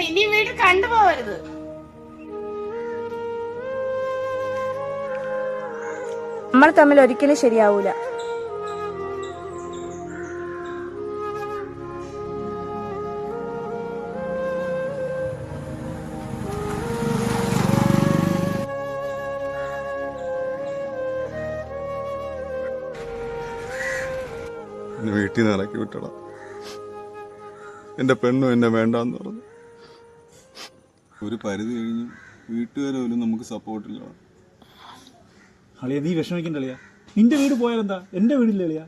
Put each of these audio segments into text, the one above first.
ഇനി വീട് കണ്ടുപോകരുത്. നമ്മൾ തമ്മിൽ ഒരിക്കലും ശരിയാവൂല. വീട്ടിൽ നിന്ന് ഇറക്കി വിട്ടടാ. എന്റെ പെണ്ണും എന്നെ വേണ്ടാന്ന് പറഞ്ഞു. ഒരു പരിധി കഴിഞ്ഞ് വീട്ടുകാരും നമുക്ക് സപ്പോർട്ടില്ല. അളിയ നീ വിഷമിക്കണ്ട അളിയ. നിന്റെ വീട് പോയാലെന്താ, എന്റെ വീടില്ല അളിയ.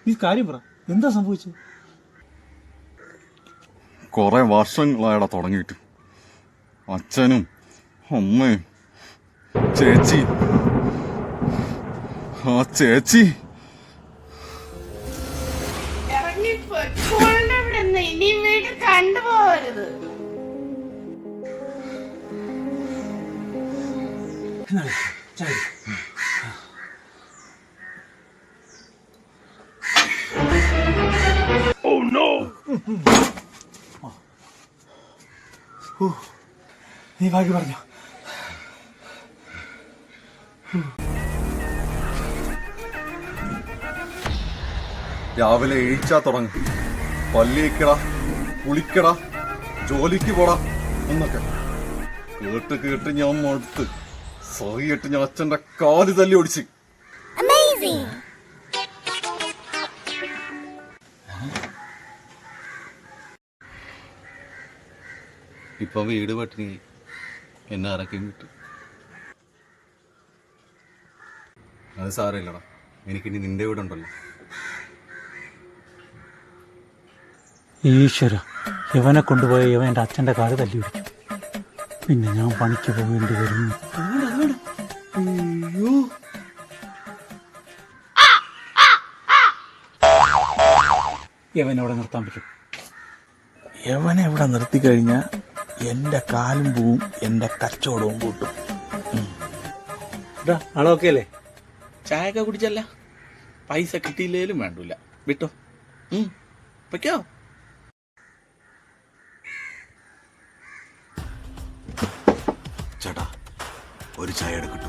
നീ കാര്യം പറ, എന്താ സംഭവിച്ചത്? കുറെ വർഷങ്ങളായടാ തുടങ്ങിയിട്ട്. അച്ഛനും അമ്മയും ചേച്ചി, ആ ചേച്ചി ഇനി വീട് കണ്ടുപോകരുത്. നീ ബാക്കി പറഞ്ഞോ. രാവിലെ എഴുച്ചാ തുടങ്ങും. പല്ലിക്കട, കുളിക്കട, ജോലിക്ക് പോടാ എന്നൊക്കെ കേട്ട് കേട്ട് ഞാൻ മടുത്ത് സഹിയിട്ട് ഞാൻ അച്ഛന്റെ കാല് തല്ലി ഓടിച്ച്. ഇപ്പൊ വീട് പട്ടിണി എന്നെ ഇറക്കി കിട്ടും. അത് സാരമില്ലടാ, എനിക്കിനി നിന്റെ വീടുണ്ടല്ലോ. ഈശ്വര, ഇവനെ കൊണ്ടുപോയ ഇവൻ എൻ്റെ അച്ഛൻ്റെ കാല് തല്ലി പിടിക്കും. പിന്നെ ഞാൻ പണിക്ക് പോകേണ്ടി വരും. ഇവനെവിടെ നിർത്താൻ പറ്റും? യവനെ ഇവിടെ നിർത്തിക്കഴിഞ്ഞാൽ എൻ്റെ കാലും പോവും, എൻ്റെ കച്ചവടവും കൂട്ടും. ആളൊക്കെ അല്ലേ? ചായയൊക്കെ കുടിച്ചല്ല, പൈസ കിട്ടിയില്ലേലും വേണ്ടൂല. വിട്ടോ, പൊയ്ക്കോ. ചേട്ടാ, ഒരു ചായ എടുക്കട്ടു.